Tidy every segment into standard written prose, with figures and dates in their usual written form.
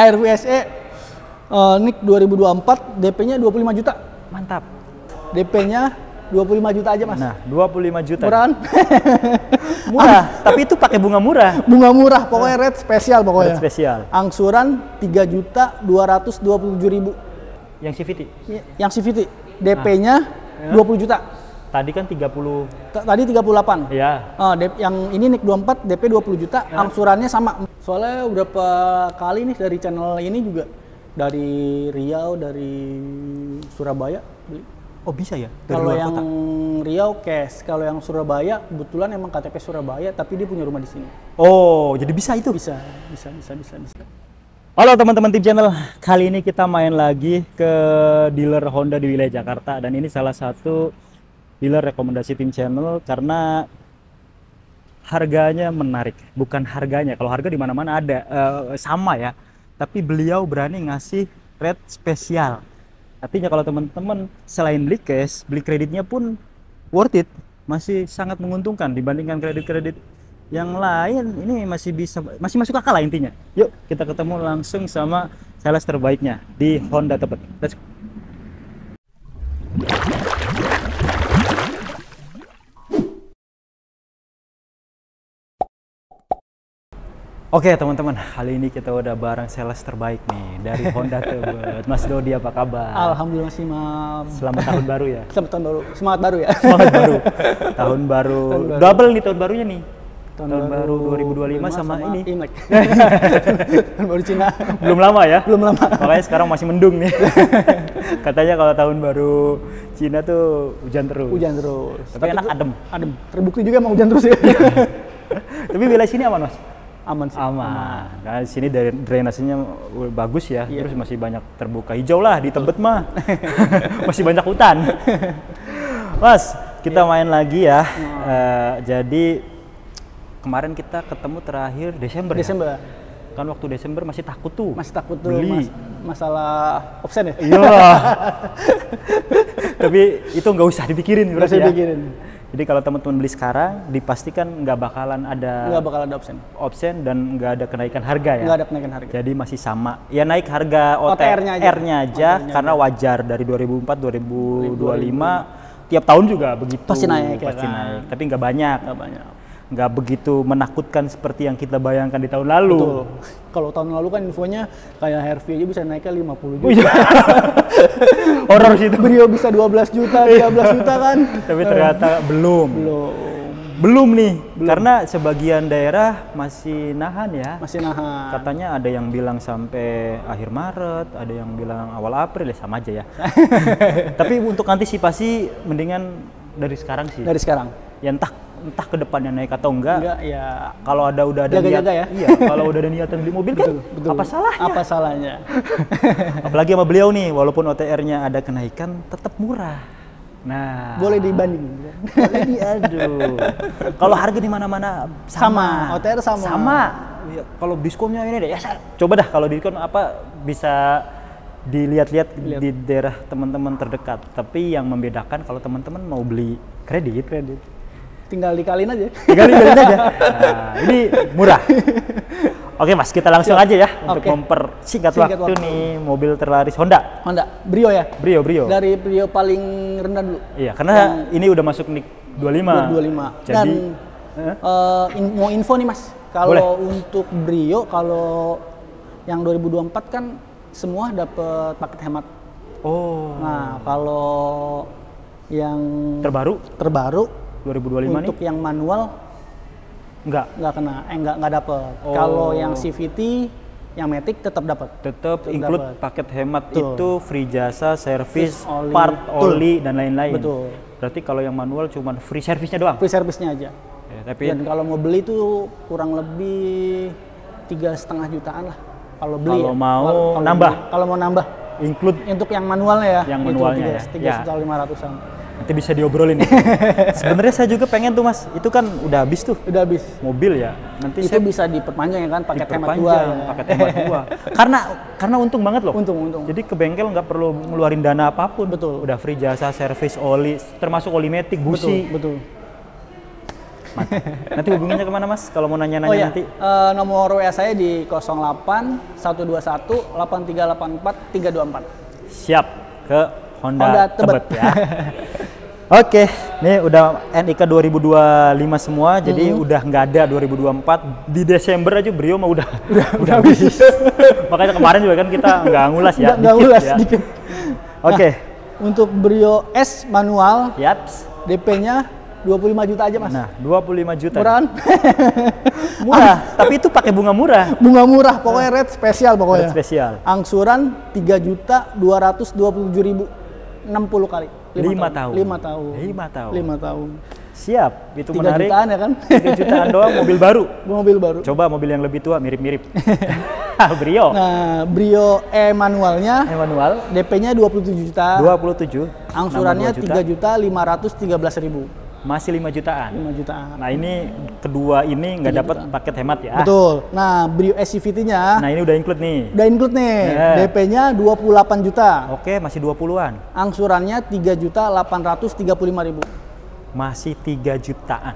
HR-V SE NIK 2024, DP-nya 25 juta. Mantap. DP-nya 25 juta aja, Mas. Nah, 25 juta. Murah kan? Murah, tapi itu pakai bunga murah. Bunga murah, pokoknya rate spesial pokoknya. Rate spesial. Angsuran 3.227.000. Yang CVT? Yang CVT. DP-nya 20 juta. Tadi kan 30. Tadi 38. Iya. Yang ini NIK 24, DP 20 juta, angsurannya sama. Soalnya beberapa kali nih dari channel ini juga dari Riau, dari Surabaya beli. Oh bisa ya? Kalau yang Riau cash, kalau yang Surabaya kebetulan emang KTP Surabaya tapi dia punya rumah di sini. Oh, jadi bisa itu? Bisa. Halo teman-teman tim channel, kali ini kita main lagi ke dealer Honda di wilayah Jakarta dan ini salah satu dealer rekomendasi tim channel karena harganya menarik. Bukan harganya, kalau harga di mana-mana ada sama ya, tapi beliau berani ngasih rate spesial. Artinya kalau teman-teman selain beli cash, beli kreditnya pun worth it, masih sangat menguntungkan dibandingkan kredit-kredit yang lain. Ini masih masuk akal lah intinya. Yuk kita ketemu langsung sama sales terbaiknya di Honda Tebet. Let's go. Oke teman-teman, kali ini kita udah bareng sales terbaik nih dari Honda Tebet. Mas Dodi, apa kabar? Alhamdulillah Mas Imam. Selamat tahun baru ya. Selamat tahun baru. Semangat baru ya. Semangat baru. Tahun baru. Double nih tahun barunya nih. Tahun baru 2025 sama ini. Imlek. Tahun baru Cina. Belum lama ya? Belum lama. Makanya sekarang masih mendung nih. Katanya kalau tahun baru Cina tuh hujan terus. Hujan terus. Tapi enak adem. Adem. Terbukti juga emang hujan terus ya. Tapi wilayah sini aman, Mas? Aman sih. Aman. Nah, di sini dari drainasenya bagus ya. Iya. Terus masih banyak terbuka hijau lah di Tebet mah. Masih banyak hutan. Mas, kita main lagi ya. Jadi kemarin kita ketemu terakhir Desember. Desember. Ya? Kan waktu Desember masih takut tuh. Masih takut tuh. Beli. Masalah option ya? Iya. Tapi itu nggak usah dipikirin. Nggak usah dipikirin. Jadi kalau teman-teman beli sekarang, dipastikan nggak bakalan ada option dan nggak ada kenaikan harga ya. Nggak ada kenaikan harga. Jadi masih sama. Ya naik harga OTR-nya aja karena wajar dari 2004 2025 tiap tahun juga begitu. Pasti naik. Pasti naik. Tapi nggak banyak. Nggak begitu menakutkan seperti yang kita bayangkan di tahun lalu. Betul. Kalau tahun lalu kan infonya kayak HR-V aja bisa naiknya 50 juta. Horor sih itu. Brio bisa 12 juta, 13 juta kan. Tapi ternyata belum nih. Karena sebagian daerah masih nahan ya. Masih nahan. Katanya ada yang bilang sampai akhir Maret, ada yang bilang awal April, ya sama aja ya. Tapi untuk antisipasi mendingan dari sekarang sih. Dari sekarang. Ya entah ke depannya naik atau enggak ya. Kalau udah ada niat ya. Iya, kalau udah ada niatan beli mobil kan betul. Apa salahnya? Apalagi sama beliau nih, walaupun OTR-nya ada kenaikan tetap murah. Nah, boleh dibanding. Boleh diadu. Kalau harga di mana-mana sama. OTR sama. Ya, kalau diskonnya ini deh ya, coba dah kalau diskon apa bisa dilihat-lihat di daerah teman-teman terdekat. Tapi yang membedakan kalau teman-teman mau beli kredit. Tinggal dikalin aja. Nah, ini murah. Oke Mas, kita langsung aja ya untuk mempersingkat waktu nih. Mobil terlaris Honda Brio ya? Brio. Dari Brio paling rendah dulu. Iya, karena ini udah masuk NIK 25. Jadi mau info nih Mas. Kalau untuk Brio, kalau yang 2024 kan semua dapat paket hemat. Oh. Nah, kalau yang terbaru 2025 untuk yang manual nggak kena, nggak dapet. Kalau yang CVT, yang Matic tetap dapat. Tetap include paket hemat. Betul. Itu free jasa, servis, part, oli dan lain-lain. Betul. Berarti kalau yang manual cuma free servisnya doang. Free servisnya aja. Ya, tapi dan kalau mau beli tuh kurang lebih 3,5 jutaan lah. Kalau beli. Kalau mau nambah. Include untuk yang manualnya ya. Yang manualnya. 3.500-an. Nanti bisa diobrolin nih. Sebenarnya saya juga pengen tuh Mas. Itu kan udah habis tuh. Udah habis. Mobil ya. Nanti itu bisa diperpanjang ya kan paket hemat 2 ya. Paket hemat 2. Karena untung banget loh. Untung. Jadi ke bengkel nggak perlu ngeluarin dana apapun. Betul. Udah free jasa, servis, oli, termasuk oli Matic, busi. Betul. Mantap. Nanti hubunginya kemana Mas kalau mau nanya-nanya Oh iya, nanti? nomor WA saya di 08 121 8384 324. Siap, ke Honda, Honda Tebet Tebet. ya. Oke, ini udah NIK 2025 semua, jadi udah nggak ada 2024. Di Desember aja Brio mah udah habis. Makanya kemarin juga kan kita nggak ngulas ya, Nggak ngulas ya. dikit. Oke. Untuk Brio S manual, Yaps. DP-nya 25 juta aja Mas. Nah, 25 juta. Murah kan? Murah, tapi itu pakai bunga murah. Bunga murah, pokoknya rate spesial pokoknya. Rate spesial. Angsuran 3.227.000 60 kali. 5 tahun. 5 tahun. 5 tahun. 5 tahun. Siap, itu 3 menarik. jutaan ya kan? 3 jutaan doang mobil baru. Mobil baru. Coba mobil yang lebih tua mirip-mirip. Brio. Nah, Brio E manualnya Manual DP-nya 27 juta. 27. Angsurannya 62 juta. 3.513.000. Masih 5 jutaan. 5 jutaan. Nah, ini kedua ini nggak 3 dapat jutaan. paket hemat ya. Betul. Nah, Brio S CVT-nya Nah, ini udah include nih. udah include nih. Yeah. DP-nya 28 juta. Oke, masih 20-an. Angsurannya 3.835.000. Masih 3 jutaan.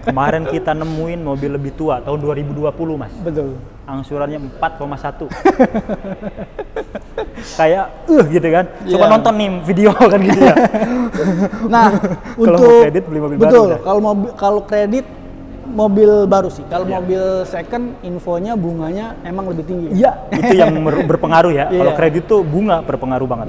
Kemarin kita nemuin mobil lebih tua tahun 2020, Mas. Betul. Angsurannya 4,1. Kayak gitu kan. Coba Iya. nonton nih video kan gitu ya. Nah, Kalau untuk mau kredit beli mobil baru betul, udah. kalau kredit mobil baru sih. Kalau Iya. mobil second infonya bunganya emang lebih tinggi. Iya, itu yang berpengaruh ya. Kalau Iya. kredit tuh bunga berpengaruh banget.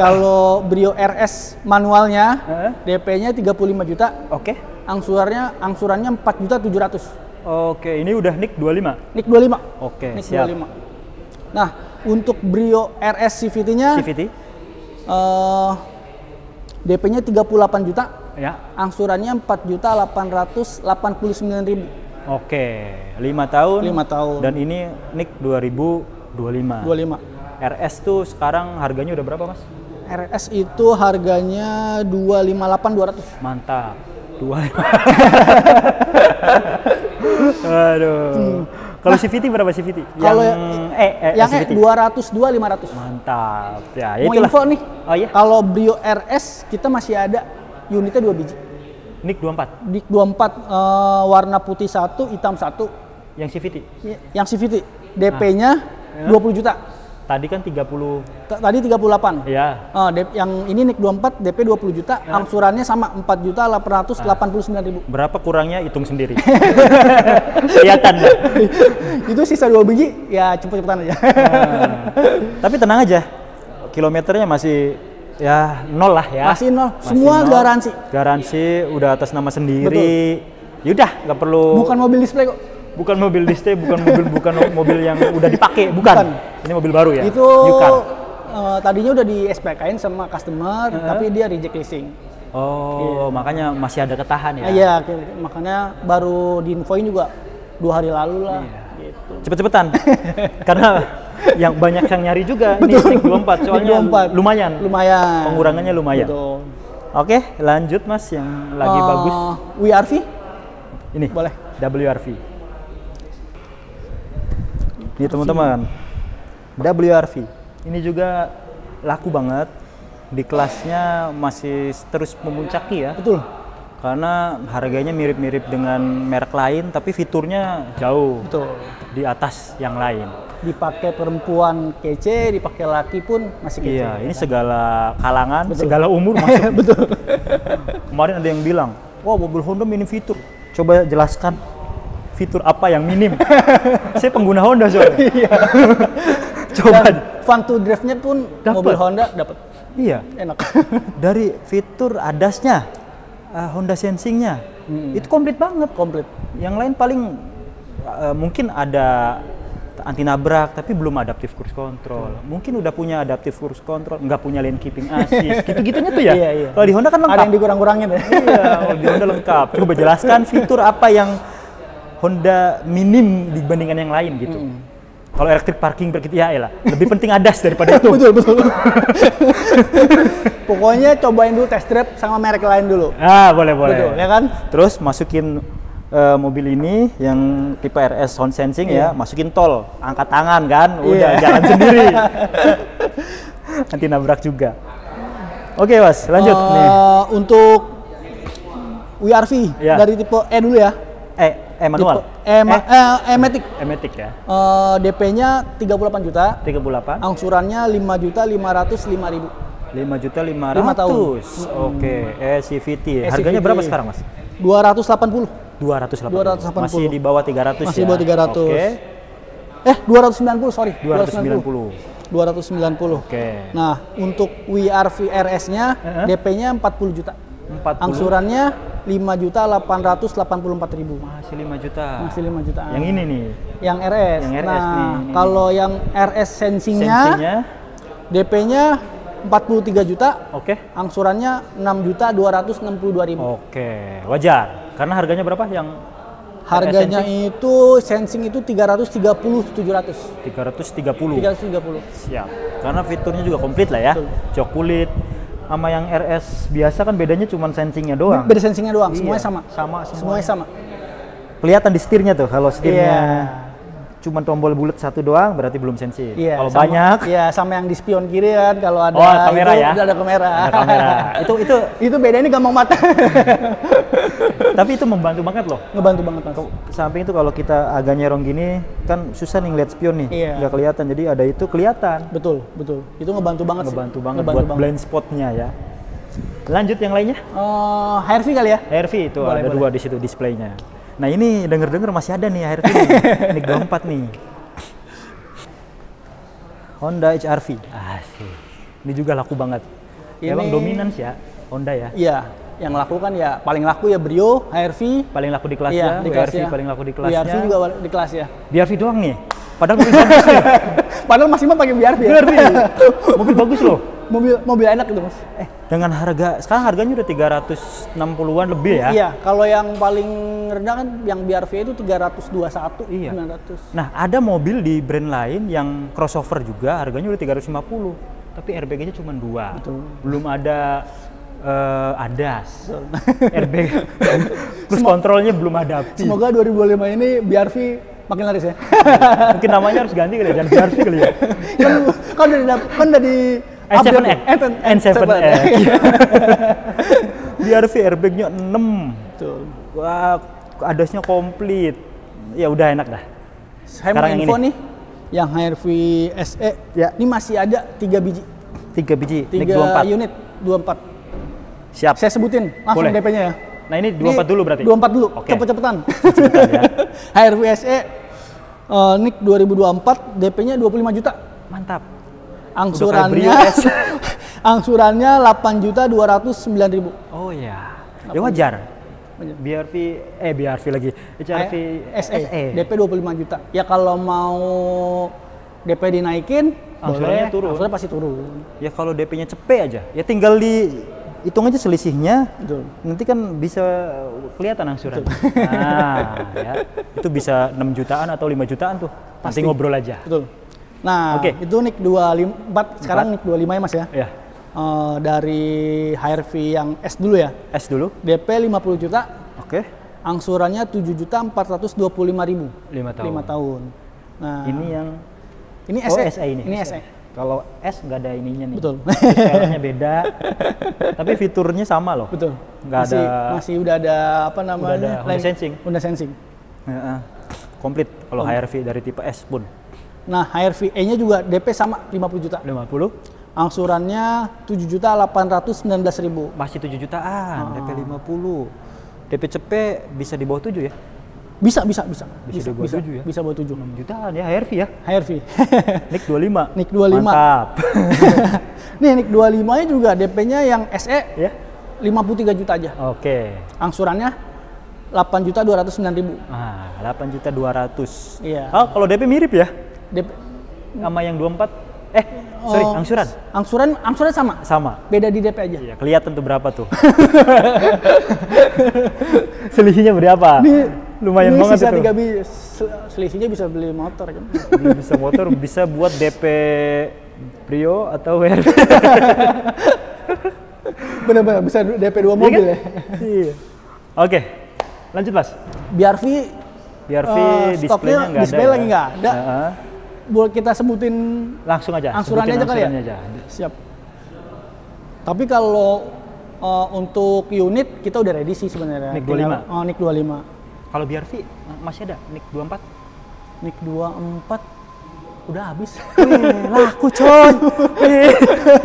Kalau Brio RS manualnya Heeh. DP-nya 35 juta, Oke. angsurannya 4.700.000. Oke, ini udah NIK 25. NIK 25. Oke, NIK siap. 25. Nah, untuk Brio RS CVT-nya CVT? DP-nya 38 juta, Ya. angsurannya 4.889.000. Oke, 5 tahun. 5 tahun. Dan ini NIK 2025. 25. RS tuh sekarang harganya udah berapa, Mas? RS itu harganya 258.200. Mantap. 25. Aduh. Kalau CVT berapa CVT? Kalau yang CVT. 202.500. Mantap. Ya, Mau itulah. info nih. Oh iya. Kalau Brio RS kita masih ada unitnya 2 biji. NIK 24. Dik 24 warna putih 1, hitam 1. Yang CVT. Yang CVT DP-nya Ya. 20 juta. Tadi kan 30. Tadi 38. Ya. Yang ini NIK 24 DP 20 juta, angsurannya sama 4.889.000. Berapa kurangnya hitung sendiri. Kelihatan lah. Itu sisa 2 biji ya cepet-cepetan aja. Tapi tenang aja. Kilometernya masih ya 0 lah ya. Masih 0. Masih Semua 0. garansi. Garansi udah atas nama sendiri. Yaudah, nggak perlu. Bukan mobil display kok. Bukan mobil display, bukan mobil yang udah dipakai, bukan. Ini mobil baru ya. Itu New car. tadinya udah di SPK-in sama customer, tapi dia reject leasing. Oh, makanya masih ada ketahan ya. Iya, makanya baru diinfoin juga 2 hari lalu lah. Gitu. Cepet-cepetan. Karena yang banyak yang nyari juga nih NIK 24 soalnya NIK 24. lumayan. Lumayan. Pengurangannya lumayan. Betul. Oke, lanjut Mas yang lagi bagus. WRV Ini. boleh. WRV. Ini teman-teman. WRV. Ini juga laku banget. Di kelasnya masih terus memuncaki ya. Betul. Karena harganya mirip-mirip dengan merek lain tapi fiturnya jauh Betul. di atas yang lain. Dipakai perempuan kece, dipakai laki pun masih kece. Iya, ini segala kalangan, Betul. segala umur masuk. Betul. Kemarin ada yang bilang, "Wah, mobil Honda minim fitur." Coba jelaskan fitur apa yang minim. Saya pengguna Honda soalnya. Coba. Dan fun to drive-nya pun Dapet. mobil Honda dapat. Iya. Enak. Dari fitur ADAS-nya, Honda Sensing-nya, itu komplit banget. Komplit. Yang lain paling mungkin ada anti nabrak tapi belum adaptive cruise control. Mungkin udah punya adaptive cruise control, nggak punya lane keeping assist. Gitu-gitunya tuh ya. Iya, iya. Kalau di Honda kan lengkap. Ada yang dikurang-kurangin ya. Iya, kalau di Honda lengkap. Coba jelaskan fitur apa yang Honda minim dibandingkan yang lain gitu. Kalau electric parking brake ya elah, lebih penting ADAS daripada itu. Betul, betul. Pokoknya cobain dulu test drive sama merek lain dulu. Boleh. Betul, ya kan? Terus masukin mobil ini yang tipe RS Sound Sensing ya, masukin tol, angkat tangan kan, udah jalan sendiri. Anti nabrak juga. Oke Mas, lanjut nih. Untuk WRV Iya. dari tipe E dulu ya. Manual. Matic. Matic ya. DP-nya 38 juta. 38. Angsurannya 5.505.000. 5.500.000. tahun. Oke, CVT. CVT. Harganya berapa sekarang, Mas? 280. 280. Masih di bawah 300 Masih ya. di bawah 300. Oke. 290, sorry. 290. 290. Oke. Nah, untuk WRV RS-nya DP-nya 40 juta. 40. Angsurannya 5.884.000. Masih 5 juta. Masih 5 juta. Yang ini nih. Yang RS. Yang RS nah, nih. kalau yang RS sensingnya Sensinya. DP-nya 43 juta. Oke. Angsurannya 6.262.000. Oke, wajar. Karena harganya berapa yang Harganya sensing? itu sensing itu 330.700. 330. 330. Siap. Karena fiturnya juga komplit lah ya. Betul. Jok kulit. Sama yang RS biasa kan bedanya cuma sensingnya doang. Beda sensingnya doang, Iya, semuanya sama. Sama Semuanya sama. Kelihatan di setirnya tuh. Kalau setirnya Iya. cuma tombol bulat satu doang berarti belum sensi. Iya, Kalau sama- banyak Iya, sama yang di spion kiri kan kalau ada kamera itu ya. udah ada kamera. Ada kamera. itu Itu beda ini gampang mata. tapi itu membantu banget loh. Ngebantu banget Mas. Samping itu kalau kita agak nyerong gini kan susah nih ngeliat spion nih. Iya. Nggak kelihatan. Jadi ada itu kelihatan. Betul, betul. Itu ngebantu banget sih. Ngebantu banget Ngebantu buat banget. blind spotnya ya. Lanjut yang lainnya. HRV kali ya? HRV itu Boleh, ada boleh. dua di situ displaynya. Nah ini denger-denger masih ada nih HRV nih. Nick 24 nih. Honda HR-V. Asik. Ini juga laku banget. Emang Ini- dominans ya Honda ya. Iya, yang laku kan ya paling laku ya Brio, HRV. Paling laku di kelasnya, Iya, di WRV kelasnya. paling laku di kelasnya. WRV juga di kelas ya. BRV doang nih. Padahal mobil bagus nih. Padahal Mas Imam pakai BRV ya. BRV. Mobil bagus loh. mobil enak gitu Mas. Dengan harga sekarang harganya udah 360-an lebih ya. Iya, kalau yang paling rendah kan yang BRV itu 321, Iya. 900. Nah, ada mobil di brand lain yang crossover juga harganya udah 350, tapi airbag-nya cuma 2. Betul. Belum ada ADAS. Airbag. Terus kontrolnya belum ada api. Semoga 2025 ini BRV makin laris ya. Mungkin namanya harus ganti kali ya, jangan BRV kali ya. kan udah di N7X. N7X. Iya. BRV airbag-nya 6. Betul. Wah, ADAS-nya komplit. Ya udah enak dah. Saya mau Sekarang yang info ini. nih, yang HRV SE, Ya. ini masih ada 3 biji, 3 biji, 3 Nick 24. unit, 24. Siap. Saya sebutin langsung Boleh. DP-nya ya. Nah, ini 24 dulu berarti? 24 dulu, Oke. cepet-cepetan. Cepetan ya. HRV SE, NIK 2024, DP-nya 25 juta. Mantap. Angsurannya, Udah kayak Brio S. angsurannya 8.209.000. Oh ya. Ya wajar. BRV lagi. HRV SE, DP 25 juta. Ya kalau mau DP dinaikin, Angsurannya boleh, turun. angsurannya pasti turun. Ya kalau DP-nya cepet aja. Ya tinggal hitung aja selisihnya. Betul. Nanti kan bisa kelihatan angsuran. Nah, ya. Itu bisa 6 jutaan atau 5 jutaan tuh. Nanti Pasti. ngobrol aja. Betul. Nah, Oke. itu NIK 24, sekarang NIK 25 ya Mas ya. Ya. Dari HRV yang S dulu ya. S dulu. DP 50 juta, Oke. angsurannya 7.425.000. 5 tahun. 5 tahun. Nah, Ini yang ini oh, SE. SE ini. Ini SE. Kalau S nggak ada ininya nih. Betul. Velgnya beda. Tapi fiturnya sama loh. Betul. Nggak masih, ada- masih udah ada apa namanya? ada Honda Sensing. Honda Sensing. Heeh. Komplit kalau HRV dari tipe S pun. Nah, HRV E-nya juga DP sama 50 juta. 50 Angsurannya 7.819.000. masih 7 jutaan, DP 50. DP CP bisa di bawah 7 ya? Bisa. Bisa di bawah 7 ya? Bisa bawah 7. 6 jutaan ya HRV ya. HRV. NIK 25. NIK 25. Mantap. Nih, NIK 25-nya juga DP-nya yang SE Ya. 53 juta aja. Oke. Angsurannya 8.209.000. Ah, 8.200.000. Iya. Oh, kalau DP mirip ya DP, sama yang 24. Sorry, Oh, angsuran Angsuran sama. sama. Beda di DP aja. Iya, kelihatan tuh berapa tuh. Selisihnya berapa? Lumayan ini banget sisa itu. 3 biji. Selisihnya bisa beli motor kan. Belum bisa motor, bisa buat DP Brio atau WRV. Bener-bener bisa DP 2 mobil ya. Iya. Oke, lanjut Mas. BRV BRV stoknya displaynya nggak ada. display ya? lagi nggak ada. Heeh. Boleh kita sebutin Langsung aja. angsurannya sebutin aja kali ya? angsurannya aja. Siap. Tapi kalau untuk unit kita udah ready sih sebenarnya. NIK 25? Oh, NIK 25. Kalau BRV masih ada NIK 24? NIK 24 udah habis. Laku coy.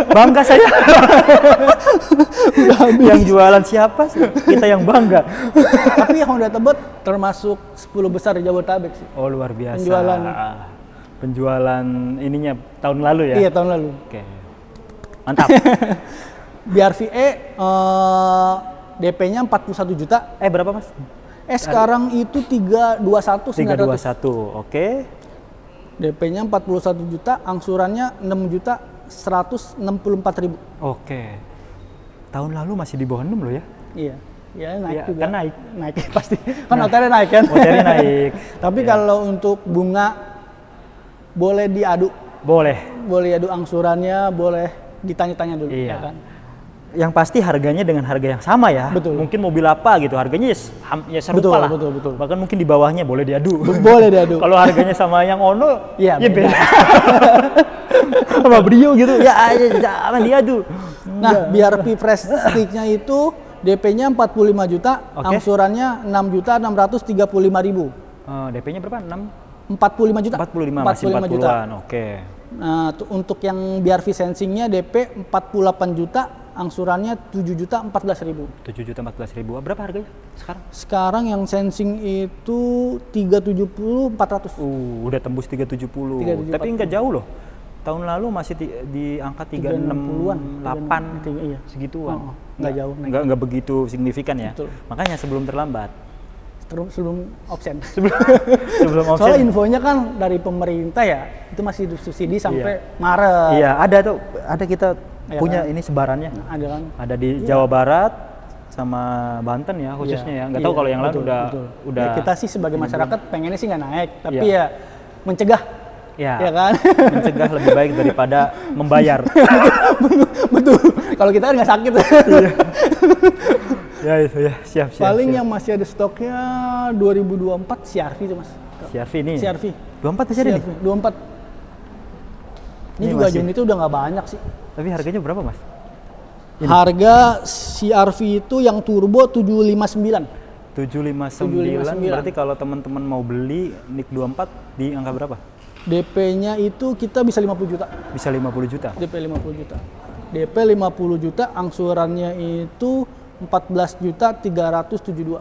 Bangga saya. Yang jualan siapa sih? Kita yang bangga. Tapi Honda Tebet termasuk 10 besar di Jabodetabek sih. Oh luar biasa. Penjualan ininya tahun lalu ya? Iya tahun lalu. Oke. Mantap. BRVe DP-nya 41 juta. Berapa mas? Sekarang itu 321 321, oke. DP-nya 41 juta, angsurannya 6 juta 164 ribu. Oke. Tahun lalu masih di bawah 6 loh ya? Iya. Ya naik ya, juga. Kan naik. Naik pasti. Kan OTR naik kan? OTR naik. Tapi ya. Kalau untuk bunga boleh diadu. Boleh. Boleh diadu angsurannya, boleh ditanya-tanya dulu. Iya. Ya kan? Yang pasti harganya dengan harga yang sama ya. Betul. Mungkin mobil apa gitu, harganya ya serupa lah. Betul. Bahkan mungkin di bawahnya boleh diadu. Boleh diadu. Kalau harganya sama yang Ono, ya beda. Sama Brio gitu, ya jangan diadu. Nah, BRV Prestige-nya itu DP-nya 45 juta, angsurannya 6 juta 635 ribu. DP-nya berapa? 45 juta. 45, masih 40-an, juta. Oke. Nah, untuk yang BRV Sensing-nya DP 48 juta, angsurannya 7 juta 14 ribu. 7 juta 14 ribu. Berapa harganya sekarang? Sekarang yang Sensing itu 370 400. Udah tembus 370. Tapi nggak jauh loh. Tahun lalu masih di angka 368, iya. Segituan. Nggak jauh. Nggak begitu signifikan ya. Betul. Makanya sebelum terlambat. Sebelum option. Sebelum option. Soalnya infonya kan dari pemerintah ya, itu masih subsidi sampai Maret. Iya, ada kita punya ini sebarannya. Ada kan? Ada di Jawa Barat sama Banten ya khususnya ya. Nggak tahu kalau yang lain udah. Ya, kita sih sebagai masyarakat pengennya sih nggak naik, tapi ya mencegah. Ya kan? Mencegah lebih baik daripada membayar. Betul. Kalau kita kan nggak sakit. Ya itu ya, siap. Paling yang masih ada stoknya 2024 CR-V itu mas. CR-V ini? CR-V. 24 masih ada nih? 24. Ini juga unit itu udah nggak banyak sih. Tapi harganya berapa mas? Ini. Harga CR-V itu yang turbo 759. 759. Berarti kalau teman-teman mau beli NIK 24 di angka berapa? DP-nya itu kita bisa 50 juta. Bisa 50 juta? DP 50 juta. DP 50 juta, angsurannya itu 14 juta 372.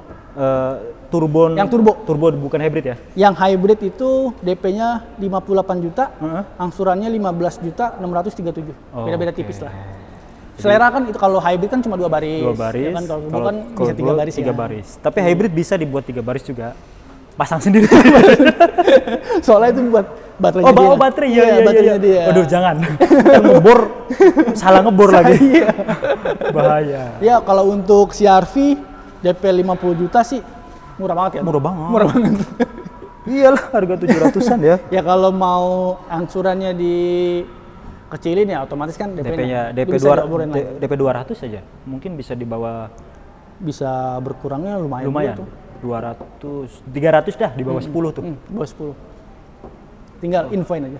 Turbon. Yang turbo. Turbo bukan hybrid ya? Yang hybrid itu DP-nya 58 juta, angsurannya 15 juta 637. Beda-beda tipis lah. Selera kan itu kalau hybrid kan cuma 2 baris. 2 baris. Ya kan, kalau turbo kan bisa 3 baris 3 baris. Tapi hybrid bisa dibuat 3 baris juga. Pasang sendiri. Soalnya itu buat baterainya dia. Oh, baterai ya. Baterainya dia. Waduh, jangan. Ngebor, salah ngebor lagi. Bahaya. Ya, kalau untuk CR-V DP 50 juta sih murah banget ya. Murah banget. Murah banget. Iyalah, harga 700-an ya. Ya kalau mau angsurannya di kecilin ya otomatis kan DP-nya DP 200 saja. Mungkin bisa di bawah, bisa berkurangnya lumayan. 200, 300 dah di bawah 10 tuh. Bawah 10. Tinggal infoin aja.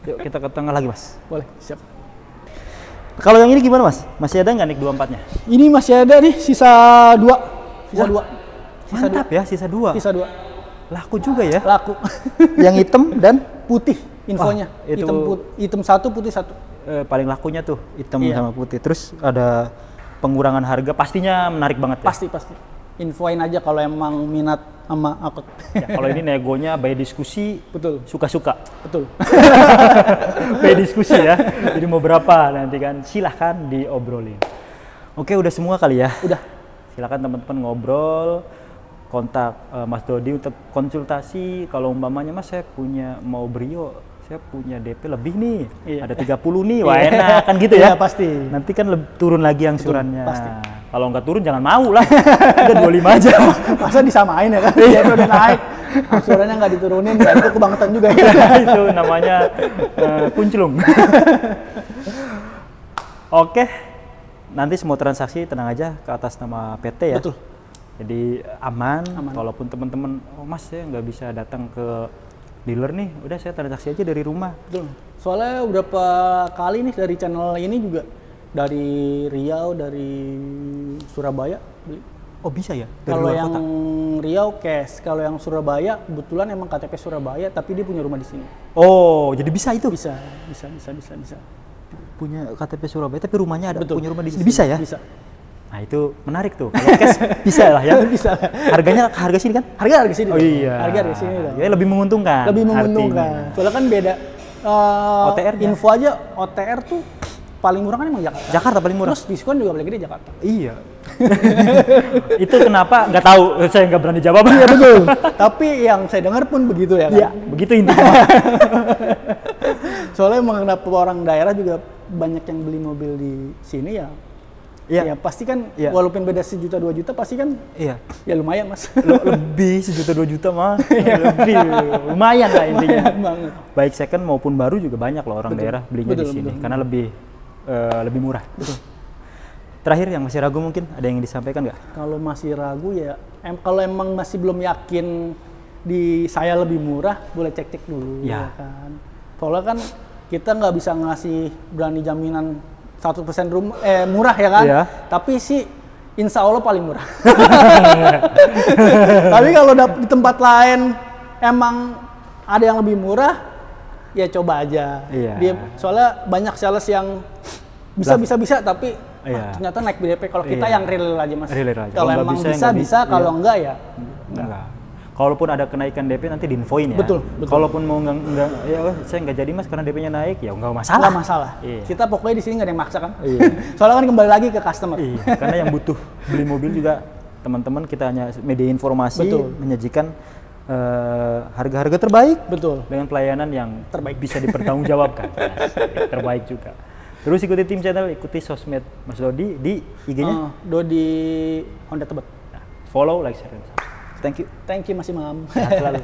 Yuk kita ke tengah lagi mas. Boleh, siap. Kalau yang ini gimana mas? Masih ada nggak NIK 24-nya? Ini masih ada nih, sisa 2. Sisa 2. Mantap ya, sisa 2. Sisa 2. Laku juga ya? Laku. Yang hitam dan putih infonya. Hitam 1, putih 1. Paling lakunya tuh hitam sama putih. Terus ada pengurangan harga, pastinya menarik banget ya? Pasti. Infoin aja kalau emang minat sama aku. Ya, kalau ini negonya by diskusi, betul. Suka-suka. Betul. By diskusi ya. Jadi mau berapa nanti kan silahkan diobrolin. Oke, udah semua kali ya? Udah. Silahkan teman-teman ngobrol, kontak Mas Dodi untuk konsultasi. Kalau umpamanya Mas saya mau Brio, saya punya DP lebih nih, ada 30 nih, wah enak kan gitu ya? Pasti. Nanti kan turun lagi angsurannya. Pasti. Kalau nggak turun jangan mau lah, udah 25 aja. Masa disamain ya kan? Dia udah naik, angsurannya nggak diturunin, ya itu kebangetan juga ya. Itu namanya kunclung. Oke, nanti semua transaksi tenang aja ke atas nama PT ya. Betul. Jadi aman. Kalaupun teman-teman, Mas saya nggak bisa datang ke dealer nih, udah saya transaksi aja dari rumah. Betul. Soalnya beberapa kali nih dari channel ini juga dari Riau, dari Surabaya beli. Oh bisa ya? Dari Kalau luar yang kota? Riau cash, kalau yang Surabaya kebetulan emang KTP Surabaya tapi dia punya rumah di sini. Oh, jadi bisa itu? Bisa. Punya KTP Surabaya tapi rumahnya ada, Betul. punya rumah di sini. Bisa ya? Bisa. Nah itu menarik tuh. Kalau cash bisa lah ya? Bisa. Harganya harga sini kan? Harga sini. Oh dong. iya. Harga sini dong. Ya lebih menguntungkan. Lebih artinya. menguntungkan. Soalnya kan beda. OTR -nya. Info aja OTR tuh paling murah kan emang Jakarta. Jakarta paling murah. Terus diskon juga paling gede Jakarta. Iya. Itu kenapa? Nggak tahu. Saya nggak berani jawab. Iya betul. Tapi yang saya dengar pun begitu ya kan. Iya, begitu intinya. Soalnya emang kenapa orang daerah juga banyak yang beli mobil di sini ya. Iya. Ya pasti kan Iya. walaupun beda 1 juta 2 juta pasti kan Iya. ya lumayan Mas. Lebih 1 juta 2 juta mah. Lebih lumayan lah intinya. Lumayan banget. Baik second maupun baru juga banyak loh orang Betul. daerah belinya Betul, di sini betul. karena lebih murah. Betul. Terakhir yang masih ragu mungkin ada yang disampaikan nggak? Kalau masih ragu ya, kalau emang masih belum yakin di saya lebih murah, boleh cek-cek dulu Ya. ya kan. Soalnya kan kita nggak bisa ngasih berani jaminan 100% murah ya kan. Iya. Tapi sih insya Allah paling murah. Tapi kalau di tempat lain emang ada yang lebih murah, ya coba aja. Iya. Soalnya banyak sales yang bisa tapi Iya. ternyata naik BDP. Kalau kita Iya. yang real aja Mas. Real aja. Kalau Kalau nggak emang bisa, bisa, nggak bisa. bisa. Kalau Iya. enggak ya Enggak. Kalaupun ada kenaikan DP nanti diinfoin ya. Betul, betul. Kalaupun mau enggak ya saya nggak jadi Mas karena DP-nya naik ya enggak masalah. nggak masalah. Iya. Kita pokoknya di sini nggak ada yang maksa kan. Iya. Soalnya kan kembali lagi ke customer. Iya, karena yang butuh beli mobil juga teman-teman kita hanya media informasi, Betul. menyajikan harga-harga terbaik Betul. dengan pelayanan yang Terbaik. bisa dipertanggungjawabkan. Terbaik juga. Terus ikuti tim channel, ikuti sosmed Mas Dodi di IG-nya. Dodi Honda Tebet. Nah, follow, like, share, dan subscribe. Thank you. Thank you Mas Imam. Sehat selalu.